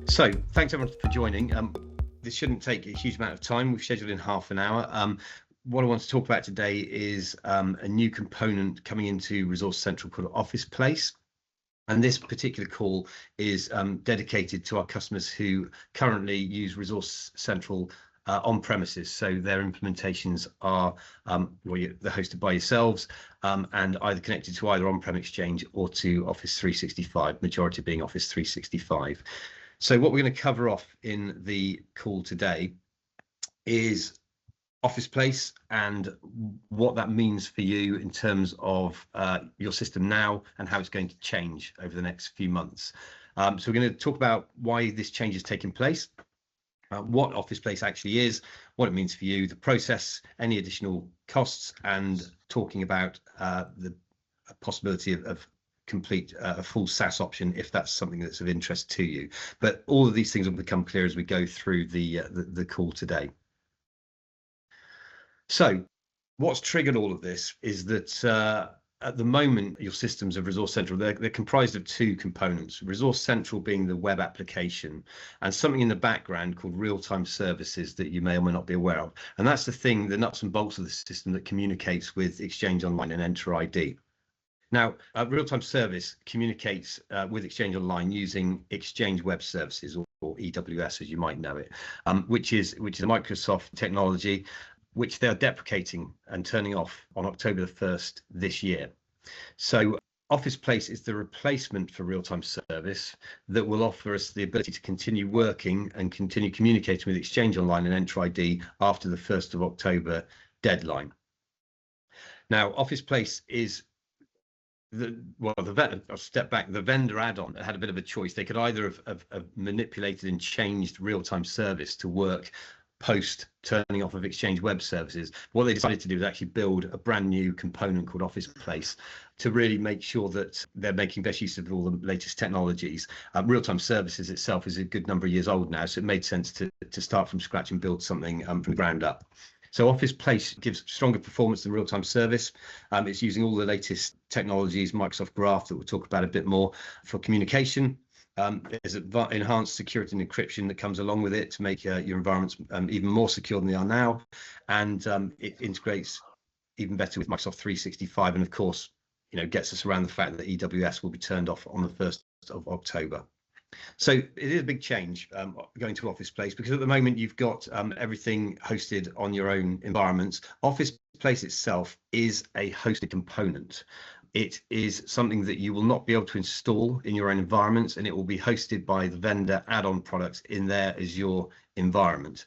So thanks everyone for joining. This shouldn't take a huge amount of time. We've scheduled in half an hour. What I want to talk about today is a new component coming into Resource Central called OfficePlace. And this particular call is dedicated to our customers who currently use Resource Central on premises. So their implementations are they're hosted by yourselves and either connected to either on-prem Exchange or to Office 365, majority being Office 365. So what we're going to cover off in the call today is OfficePlace and what that means for you in terms of your system now and how it's going to change over the next few months. So we're going to talk about why this change is taking place, what OfficePlace actually is, what it means for you, the process, any additional costs, and talking about the possibility of complete a full SaaS option if that's something that's of interest to you. But all of these things will become clear as we go through the call today. So what's triggered all of this is that at the moment, your systems of Resource Central, they're comprised of two components, Resource Central being the web application and something in the background called RealTime Services that you may or may not be aware of. And that's the thing, the nuts and bolts of the system that communicates with Exchange Online and Entra ID. Now, RealTime Service communicates with Exchange Online using Exchange Web Services, or EWS as you might know it, which is a Microsoft technology, which they are deprecating and turning off on October the 1st this year. So OfficePlace is the replacement for RealTime Service that will offer us the ability to continue working and continue communicating with Exchange Online and Entra ID after the 1st of October deadline. Now, OfficePlace is I'll step back. The vendor add-on had a bit of a choice. They could either have manipulated and changed RealTime Service to work post turning off of Exchange Web Services. What they decided to do is actually build a brand new component called OfficePlace to really make sure that they're making best use of all the latest technologies. RealTime Services itself is a good number of years old now, so it made sense to start from scratch and build something from the ground up. So OfficePlace gives stronger performance than RealTime Service. It's using all the latest technologies, Microsoft Graph that we'll talk about a bit more for communication. There's enhanced security and encryption that comes along with it to make your environments even more secure than they are now. And it integrates even better with Microsoft 365. And of course, gets us around the fact that EWS will be turned off on the 1st of October. So it is a big change going to OfficePlace, because at the moment you've got everything hosted on your own environments. OfficePlace itself is a hosted component. It is something that you will not be able to install in your own environments, and it will be hosted by the vendor add-on products in there as your environment.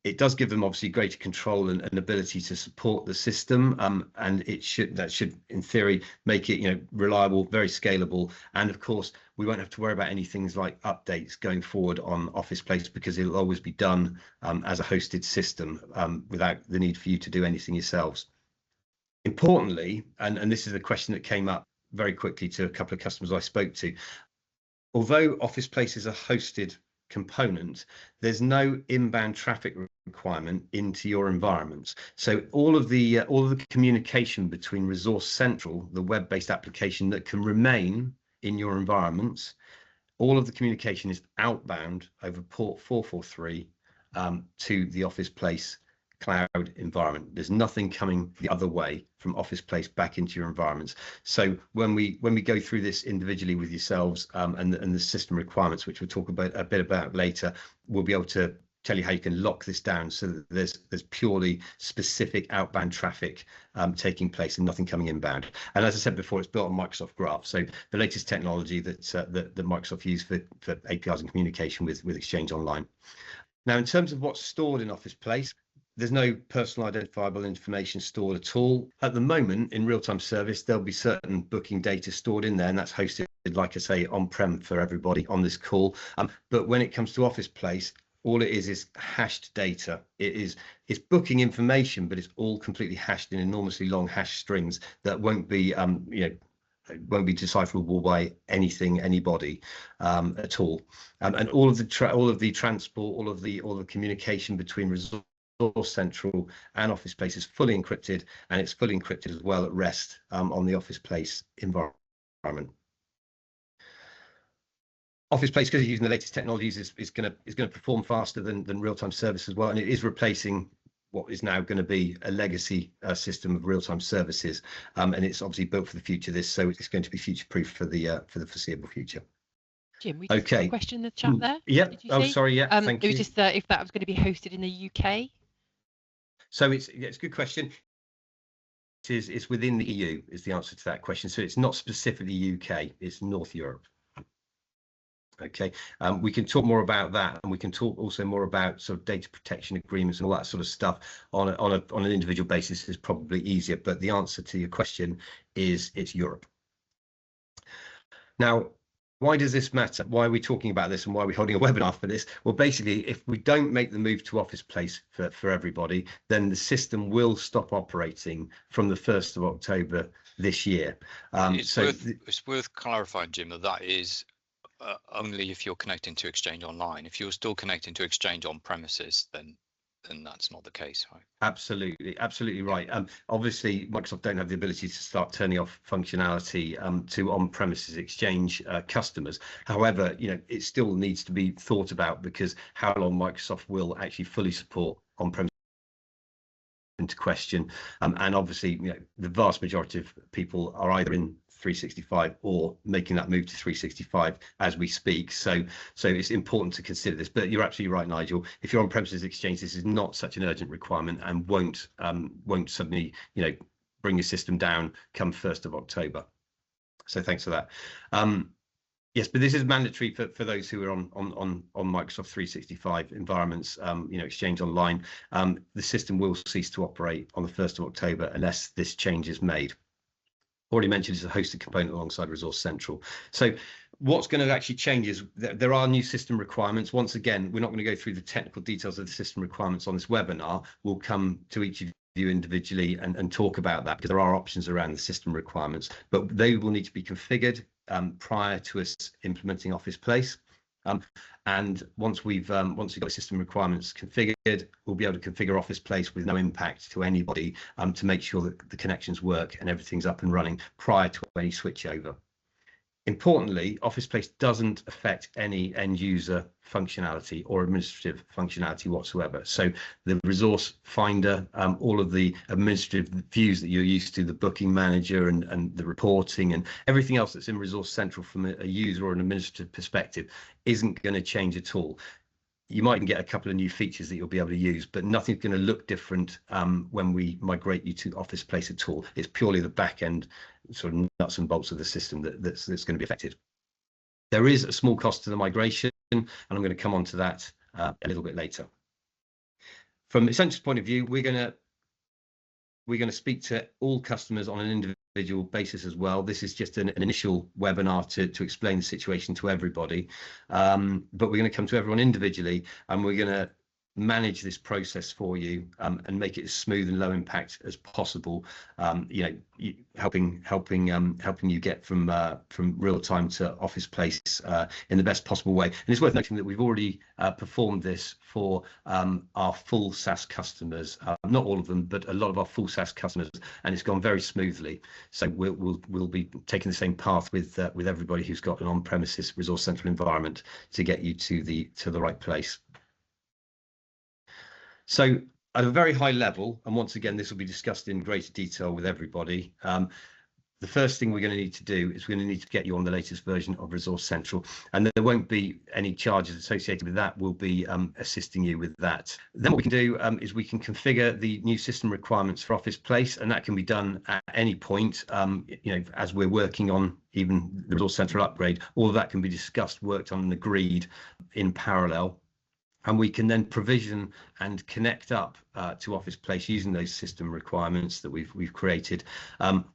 It does give them obviously greater control and ability to support the system, and that should in theory make it reliable, very scalable, and of course we won't have to worry about any things like updates going forward on OfficePlace, because it'll always be done as a hosted system without the need for you to do anything yourselves. Importantly, and this is a question that came up very quickly to a couple of customers I spoke to, although OfficePlace is a hosted component, there's no inbound traffic requirement into your environments. So all of the communication between Resource Central, the web-based application that can remain in your environments, all of the communication is outbound over port 443 to the OfficePlace cloud environment. There's nothing coming the other way from OfficePlace back into your environments. So when we go through this individually with yourselves and the system requirements, which we'll talk about a bit about later, we'll be able to tell you how you can lock this down so that there's purely specific outbound traffic taking place and nothing coming inbound. And as I said before, it's built on Microsoft Graph, so the latest technology that Microsoft use for APIs and communication with Exchange Online. Now, in terms of what's stored in OfficePlace, there's no personal identifiable information stored at all. At the moment, in RealTime Service, there'll be certain booking data stored in there, and that's hosted, like I say, on-prem for everybody on this call. But when it comes to OfficePlace, all it is hashed data. It's booking information, but it's all completely hashed in enormously long hash strings that won't be, won't be decipherable by anybody at all. And all of the transport, all of the communication between Resource Central and OfficePlace is fully encrypted, and it's fully encrypted as well at rest on the OfficePlace environment. OfficePlace, because it's using the latest technologies, is going to perform faster than RealTime Service as well, and it is replacing what is now going to be a legacy system of real-time services, and it's obviously built for the future. So it's going to be future-proof for the foreseeable future. Jim, we just got a question in the chat there. Yeah. Oh, sorry. Yeah. Thank you. It was just if that was going to be hosted in the UK. So it's a good question. It's within the EU is the answer to that question. So it's not specifically UK. It's North Europe. Okay, we can talk more about that, and we can talk also more about sort of data protection agreements and all that sort of stuff on an individual basis is probably easier. But the answer to your question is it's Europe. Now, why does this matter? Why are we talking about this, and why are we holding a webinar for this? Well, basically, if we don't make the move to OfficePlace for everybody, then the system will stop operating from the 1st of October this year. It's worth clarifying, Jim, that is only if you're connecting to Exchange Online. If you're still connecting to Exchange on premises, then that's not the case, right? Absolutely right. Obviously, Microsoft don't have the ability to start turning off functionality to on-premises Exchange customers. However, it still needs to be thought about, because how long Microsoft will actually fully support on-premises into question. And obviously, the vast majority of people are either in 365 or making that move to 365 as we speak. So it's important to consider this. But you're absolutely right, Nigel. If you're on premises Exchange, this is not such an urgent requirement and won't suddenly bring your system down come 1st of October. So thanks for that. Yes, but this is mandatory for those who are on Microsoft 365 environments, Exchange Online. The system will cease to operate on the 1st of October unless this change is made. Already mentioned, it's a hosted component alongside Resource Central. So what's going to actually change is there are new system requirements. Once again, we're not going to go through the technical details of the system requirements on this webinar. We'll come to each of you individually and talk about that, because there are options around the system requirements, but they will need to be configured prior to us implementing OfficePlace. And once we've got the system requirements configured, we'll be able to configure OfficePlace with no impact to anybody to make sure that the connections work and everything's up and running prior to any switchover. Importantly, OfficePlace doesn't affect any end user functionality or administrative functionality whatsoever. So the resource finder, all of the administrative views that you're used to, the booking manager and the reporting and everything else that's in Resource Central from a user or an administrative perspective isn't going to change at all. You might get a couple of new features that you'll be able to use, but nothing's going to look different when we migrate you to OfficePlace at all. It's purely the back end sort of nuts and bolts of the system that's going to be affected. There is a small cost to the migration, and I'm going to come on to that a little bit later. From Accenture's point of view, we're going to speak to all customers on an individual basis as well. This is just an initial webinar to explain the situation to everybody, but we're going to come to everyone individually, and we're going to manage this process for you and make it as smooth and low impact as possible. Helping you get from real-time to OfficePlace in the best possible way. And it's worth noting that we've already performed this for our full SaaS customers, not all of them, but a lot of our full SaaS customers, and it's gone very smoothly. So we'll be taking the same path with everybody who's got an on-premises Resource Central environment to get you to the right place. So at a very high level, and once again, this will be discussed in greater detail with everybody. The first thing we're going to need to do is we're going to need to get you on the latest version of Resource Central, and there won't be any charges associated with that. We'll be assisting you with that. Then what we can do is we can configure the new system requirements for OfficePlace, and that can be done at any point. As we're working on even the Resource Central upgrade, all of that can be discussed, worked on, and agreed in parallel. And we can then provision and connect up to OfficePlace using those system requirements that we've created.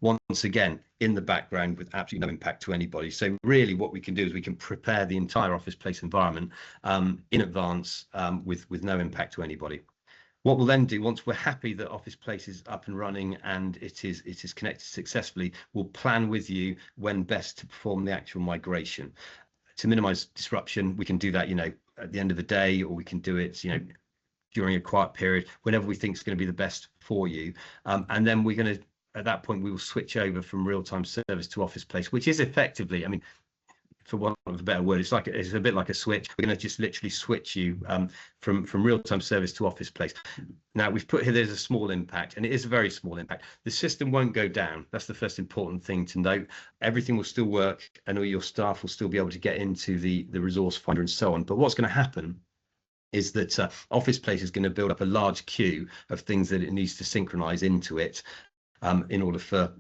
Once again, in the background with absolutely no impact to anybody. So really what we can do is we can prepare the entire OfficePlace environment in advance with no impact to anybody. What we'll then do, once we're happy that OfficePlace is up and running and it is connected successfully, we'll plan with you when best to perform the actual migration. To minimize disruption, we can do that, at the end of the day, or we can do it, during a quiet period, whenever we think is going to be the best for you. And then we're going to, at that point, we will switch over from real-time service to OfficePlace, which is effectively, for want of a better word, it's a bit like a switch. We're going to just literally switch you from real-time service to OfficePlace. Now we've put here there's a small impact, and it is a very small impact. The system won't go down. That's the first important thing to note. Everything will still work, and all your staff will still be able to get into the resource finder and so on. But what's going to happen is that OfficePlace is going to build up a large queue of things that it needs to synchronize into it in order for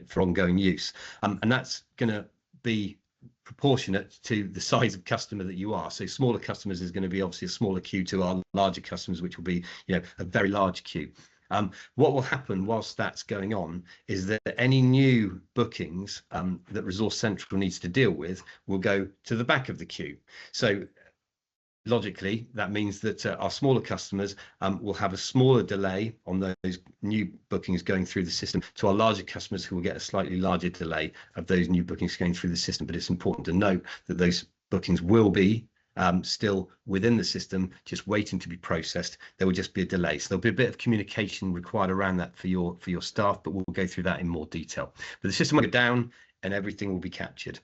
for ongoing use, and that's going to be proportionate to the size of customer that you are. So smaller customers is going to be obviously a smaller queue to our larger customers, which will be a very large queue. What will happen whilst that's going on is that any new bookings that Resource Central needs to deal with will go to the back of the queue. So logically, that means that our smaller customers will have a smaller delay on those new bookings going through the system to our larger customers, who will get a slightly larger delay of those new bookings going through the system. But it's important to note that those bookings will be still within the system, just waiting to be processed. There will just be a delay. So there'll be a bit of communication required around that for your staff, but we'll go through that in more detail. But the system will go down and everything will be captured.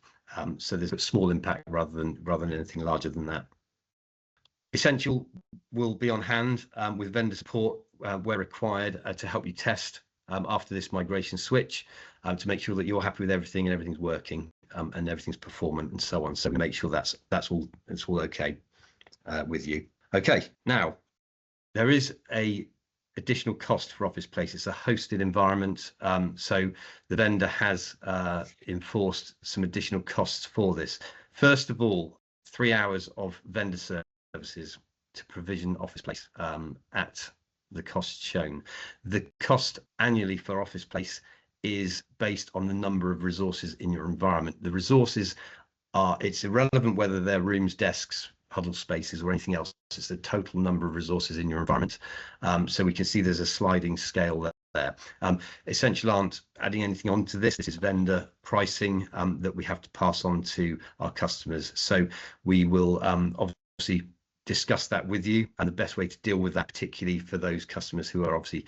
So there's a small impact rather than anything larger than that. Essential will be on hand with vendor support where required to help you test after this migration switch to make sure that you're happy with everything and everything's working and everything's performant and so on. So we make sure that's all okay with you. Okay, now there is a additional cost for OfficePlace. It's a hosted environment, so the vendor has enforced some additional costs for this. First of all, 3 hours of vendor services to provision OfficePlace at the cost shown. The cost annually for OfficePlace is based on the number of resources in your environment. The resources it's irrelevant whether they're rooms, desks, huddle spaces, or anything else. It's the total number of resources in your environment. So we can see there's a sliding scale there. Essential aren't adding anything onto this. This is vendor pricing that we have to pass on to our customers. So we will obviously discuss that with you, and the best way to deal with that, particularly for those customers who are obviously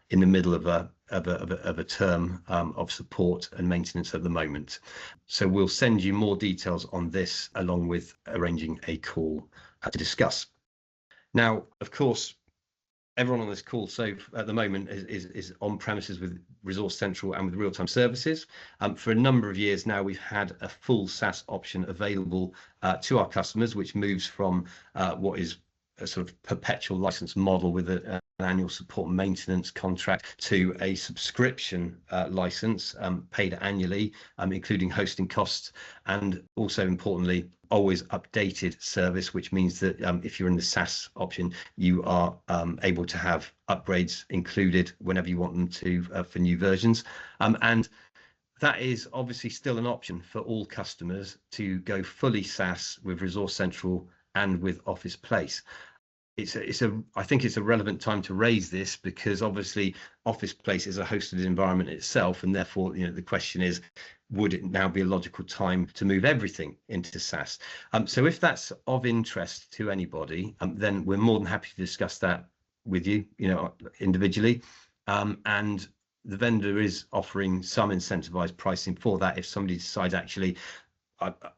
in the middle of a term of support and maintenance at the moment. So we'll send you more details on this along with arranging a call to discuss. Now, of course, everyone on this call at the moment is on premises with Resource Central and with real-time services. For a number of years now, we've had a full SaaS option available to our customers, which moves from what is a sort of perpetual license model with an annual support and maintenance contract to a subscription license paid annually, including hosting costs, and also importantly, always updated service, which means that if you're in the SaaS option, you are able to have upgrades included whenever you want them to for new versions. And that is obviously still an option for all customers to go fully SaaS with Resource Central and with OfficePlace. I think it's a relevant time to raise this because obviously OfficePlace is a hosted environment itself, and therefore the question is, would it now be a logical time to move everything into SaaS? So if that's of interest to anybody, then we're more than happy to discuss that with you, individually. And the vendor is offering some incentivized pricing for that. If somebody decides actually,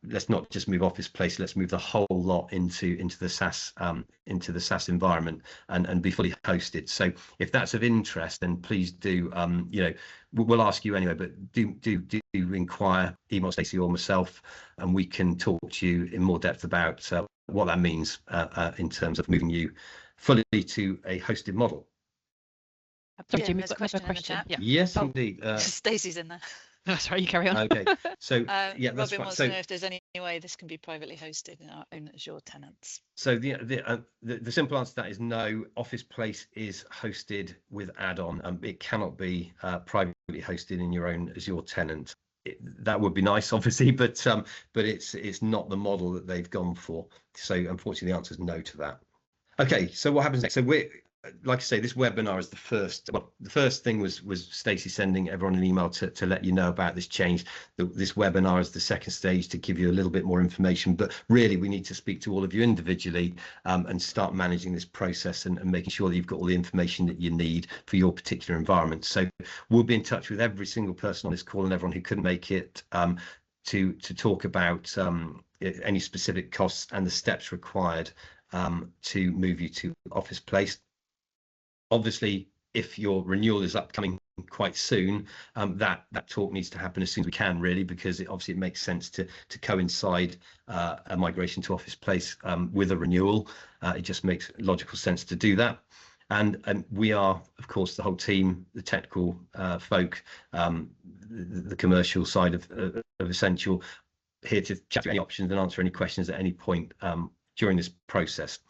let's not just move OfficePlace, let's move the whole lot into the SaaS environment and be fully hosted. So if that's of interest, then please do we'll ask you anyway, but do inquire, email Stacey or myself, and we can talk to you in more depth about what that means in terms of moving you fully to a hosted model. Sorry, Jim, we've got another question. Yeah. Yes, indeed. Stacey's in there. Oh, sorry, you carry on. Okay, so yeah, that's Robin fine. wants to know if there's any way this can be privately hosted in our own Azure tenants. So the simple answer to that is no. OfficePlace is hosted with add-on. It cannot be privately hosted in your own Azure tenant. That would be nice, obviously, but it's not the model that they've gone for. So unfortunately, the answer is no to that. Okay, so what happens next? So like I say, this webinar is the first. Well, the first thing was Stacey sending everyone an email to let you know about this change. This webinar is the second stage to give you a little bit more information. But really, we need to speak to all of you individually and start managing this process and making sure that you've got all the information that you need for your particular environment. So we'll be in touch with every single person on this call and everyone who couldn't make it to talk about any specific costs and the steps required to move you to OfficePlace. Obviously, if your renewal is upcoming quite soon, that talk needs to happen as soon as we can, really, because it makes sense to coincide a migration to OfficePlace with a renewal. It just makes logical sense to do that. And we are, of course, the whole team, the technical folk, the commercial side of Essential, here to chat through any options and answer any questions at any point during this process.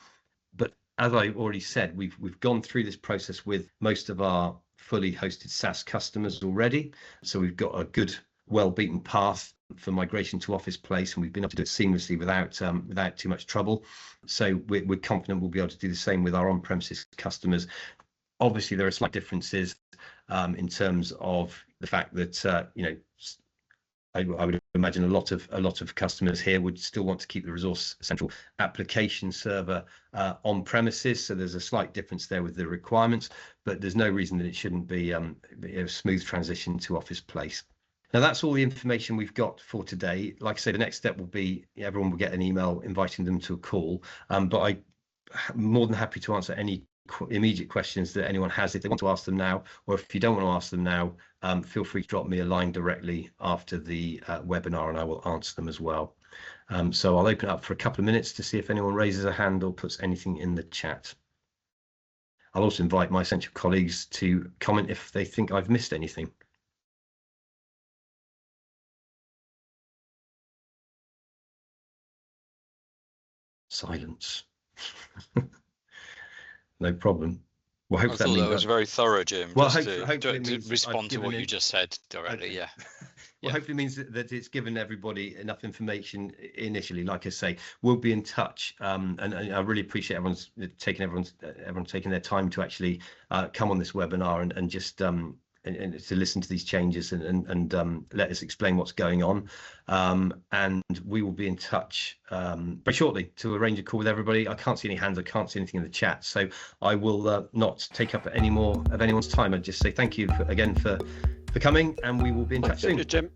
But as I already said, we've gone through this process with most of our fully hosted SaaS customers already. So we've got a good, well-beaten path for migration to OfficePlace, and we've been able to do it seamlessly without too much trouble. So we're confident we'll be able to do the same with our on-premises customers. Obviously, there are slight differences in terms of the fact that I would imagine a lot of customers here would still want to keep the Resource Central application server on premises. So there's a slight difference there with the requirements, but there's no reason that it shouldn't be a smooth transition to OfficePlace. Now, that's all the information we've got for today. Like I say, the next step will be everyone will get an email inviting them to a call. But I'm more than happy to answer any immediate questions that anyone has if they want to ask them now, or if you don't want to ask them now, feel free to drop me a line directly after the webinar and I will answer them as well. So I'll open it up for a couple of minutes to see if anyone raises a hand or puts anything in the chat. I'll also invite my Essential colleagues to comment if they think I've missed anything. Silence. No problem. Well, I hope that was very thorough, Jim. Well, hopefully to respond to what you just said directly. Okay. Yeah. Well, hopefully it means that it's given everybody enough information initially. Like I say, we'll be in touch, and I really appreciate everyone's taking their time to actually come on this webinar and just and to listen to these changes and let us explain what's going on. And we will be in touch very shortly to arrange a call with everybody. I can't see any hands. I can't see anything in the chat. So I will not take up any more of anyone's time. I'd just say thank you again for coming, and we will be in touch soon. Jim.